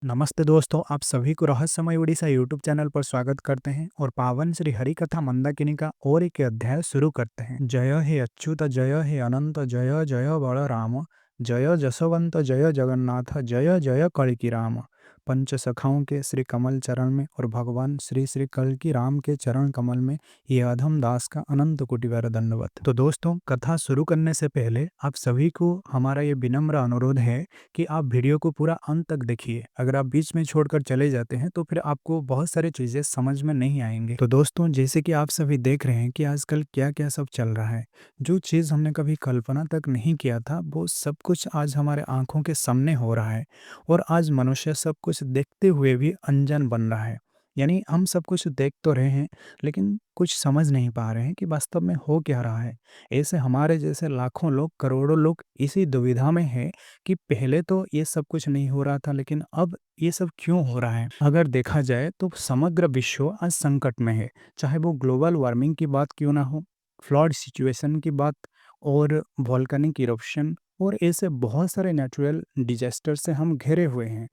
नमस्ते दोस्तों, आप सभी को रहस्यमय उड़ीसा यूट्यूब चैनल पर स्वागत करते हैं और पावन श्री हरि कथा मंदाकिनी का और एक अध्याय शुरू करते हैं। जय हे अच्युत, जय हे अनंत, जय जय बलराम, जय जसवंत, जय जगन्नाथ, जय जय कल्कि राम। पंच सखाओं के श्री कमल चरण में और भगवान श्री श्री कल्कि राम के चरण कमल में ये अधम दास का अनंत कोटिवार दंडवत। तो दोस्तों, कथा शुरू करने से पहले आप सभी को हमारा ये विनम्र अनुरोध है कि आप वीडियो को पूरा अंत तक देखिए। अगर आप बीच में छोड़कर चले जाते हैं तो फिर आपको बहुत सारी चीज़ें समझ में नहीं आएंगे। तो दोस्तों, जैसे कि आप सभी देख रहे हैं कि आजकल क्या क्या सब चल रहा है, जो चीज़ हमने कभी कल्पना तक नहीं किया था वो सब कुछ आज हमारे आंखों के सामने हो रहा है। और आज मनुष्य सब कुछ देखते हुए भी अनजान बन रहा है। यानी हम सब कुछ देख तो रहे हैं, लेकिन कुछ समझ नहीं पा रहे हैं कि वास्तव में हो क्या रहा है। ऐसे हमारे जैसे लाखों लोग, करोड़ों लोग इसी दुविधा में है कि पहले तो ये सब कुछ नहीं हो रहा था, लेकिन अब ये सब क्यों हो रहा है। अगर देखा जाए तो समग्र विश्व आज संकट में है, चाहे वो ग्लोबल वार्मिंग की बात क्यों ना हो, फ्लड सिचुएशन की बात, और वॉल्केनिक इरप्शन, और ऐसे बहुत सारे नेचुरल डिजास्टर से हम घिरे हुए हैं।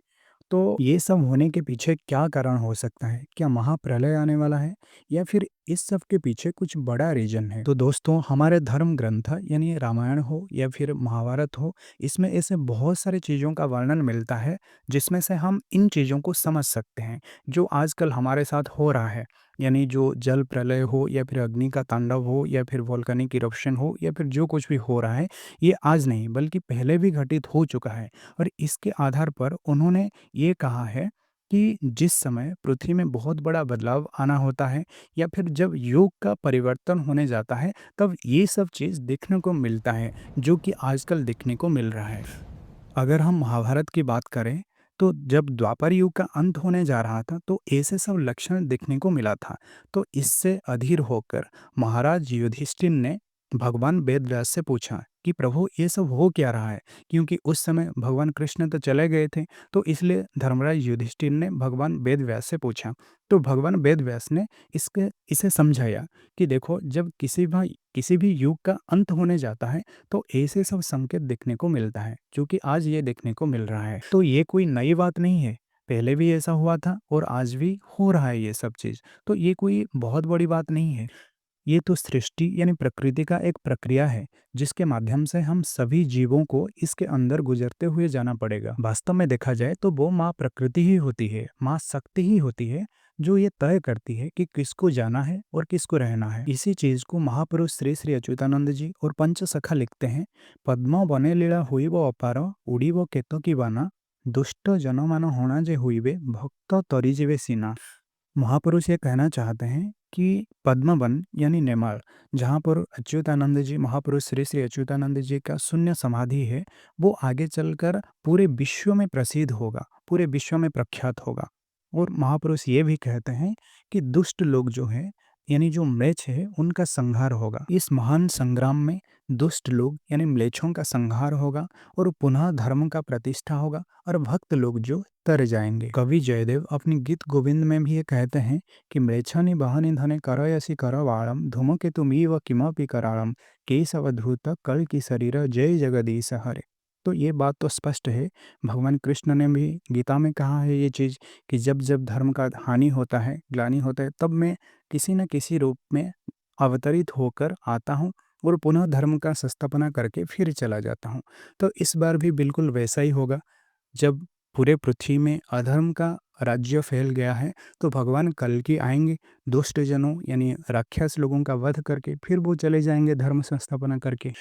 तो ये सब होने के पीछे क्या कारण हो सकता है? क्या महाप्रलय आने वाला है, या फिर इस सब के पीछे कुछ बड़ा रीजन है? तो दोस्तों, हमारे धर्म ग्रंथ यानी रामायण हो या फिर महाभारत हो, इसमें ऐसे बहुत सारी चीज़ों का वर्णन मिलता है जिसमें से हम इन चीज़ों को समझ सकते हैं जो आजकल हमारे साथ हो रहा है। यानी जो जल प्रलय हो या फिर अग्नि का तांडव हो या फिर वॉल्केनिक इरप्शन हो या फिर जो कुछ भी हो रहा है, ये आज नहीं बल्कि पहले भी घटित हो चुका है। और इसके आधार पर उन्होंने ये कहा है कि जिस समय पृथ्वी में बहुत बड़ा बदलाव आना होता है या फिर जब योग का परिवर्तन होने जाता है, तब ये सब चीज़ देखने को मिलता है जो कि आजकल देखने को मिल रहा है। अगर हम महाभारत की बात करें तो जब द्वापर युग का अंत होने जा रहा था तो ऐसे सब लक्षण देखने को मिला था। तो इससे अधीर होकर महाराज युधिष्ठिर ने भगवान वेदव्यास से पूछा कि प्रभु, ये सब हो क्या रहा है, क्योंकि उस समय भगवान कृष्ण तो चले गए थे। तो इसलिए धर्मराज युधिष्ठिर ने भगवान वेदव्यास से पूछा। तो भगवान वेदव्यास ने इसके इसे समझाया कि देखो, जब किसी भी युग का अंत होने जाता है तो ऐसे सब संकेत देखने को मिलता है, जो कि आज ये देखने को मिल रहा है। तो ये कोई नई बात नहीं है, पहले भी ऐसा हुआ था और आज भी हो रहा है ये सब चीज़। तो ये कोई बहुत बड़ी बात नहीं है। ये तो सृष्टि यानी प्रकृति का एक प्रक्रिया है जिसके माध्यम से हम सभी जीवों को इसके अंदर गुजरते हुए जाना पड़ेगा। वास्तव में देखा जाए तो वो माँ प्रकृति ही होती है, माँ शक्ति ही होती है, जो ये तय करती है कि किसको जाना है और किसको रहना है। इसी चीज को महापुरुष श्री श्री अच्युतानंद जी और पंच सखा लिखते हैं। पद्म बने लीला हुई वो अपार, उड़ी वो केतो की बाना, दुष्ट जनमान होना जे हुईबे, भक्त तरी जीवे सीना। महापुरुष ये कहना चाहते हैं कि पद्मवन यानी नेमाल, जहाँ पर अच्युतानंद जी, महापुरुष श्री श्री अच्युतानंद जी का शून्य समाधि है, वो आगे चलकर पूरे विश्व में प्रसिद्ध होगा, पूरे विश्व में प्रख्यात होगा। और महापुरुष ये भी कहते हैं कि दुष्ट लोग जो है यानी जो म्लेच्छ है, उनका संहार होगा। इस महान संग्राम में दुष्ट लोग यानी म्लेच्छों का संहार होगा और पुनः धर्म का प्रतिष्ठा होगा और भक्त लोग जो तर जाएंगे। कवि जयदेव अपनी गीत गोविंद में भी ये कहते हैं कि म्लेच्छानि बहनि धने करयसि करवाणम, धूमकेतु मीव किमपि कराळम, केशवधूत कल की शरीर जय जगदीश हरे। तो ये बात तो स्पष्ट है, भगवान कृष्ण ने भी गीता में कहा है ये चीज़ कि जब जब धर्म का हानि होता है, ग्लानि होता है, तब मैं किसी न किसी रूप में अवतरित होकर आता हूँ और पुनः धर्म का संस्थापना करके फिर चला जाता हूँ। तो इस बार भी बिल्कुल वैसा ही होगा। जब पूरे पृथ्वी में अधर्म का राज्य फैल गया है तो भगवान कल्कि आएंगे, दुष्ट जनों यानी राक्षस लोगों का वध करके फिर वो चले जाएंगे धर्म संस्थापना करके।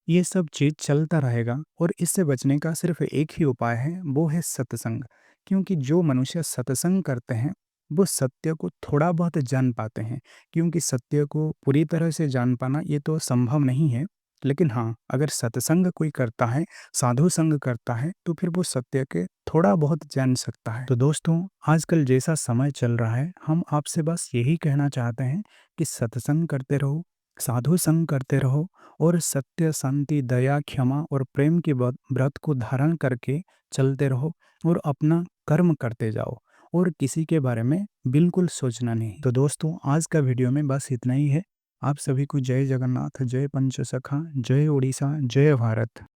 ये सब चीज चलता रहेगा और इससे बचने का सिर्फ एक ही उपाय है, वो है सत्संग। क्योंकि जो मनुष्य सत्संग करते हैं वो सत्य को थोड़ा बहुत जान पाते हैं। क्योंकि सत्य को पूरी तरह से जान पाना ये तो संभव नहीं है, लेकिन हाँ, अगर सत्संग कोई करता है, साधु संग करता है, तो फिर वो सत्य के थोड़ा बहुत जान सकता है। तो दोस्तों, आजकल जैसा समय चल रहा है, हम आपसे बस यही कहना चाहते हैं कि सत्संग करते रहो, साधु संग करते रहो, और सत्य, शांति, दया, क्षमा और प्रेम के व्रत को धारण करके चलते रहो और अपना कर्म करते जाओ और किसी के बारे में बिल्कुल सोचना नहीं। तो दोस्तों, आज का वीडियो में बस इतना ही है। आप सभी को जय जगन्नाथ, जय पंचसखा, जय उड़ीसा, जय भारत।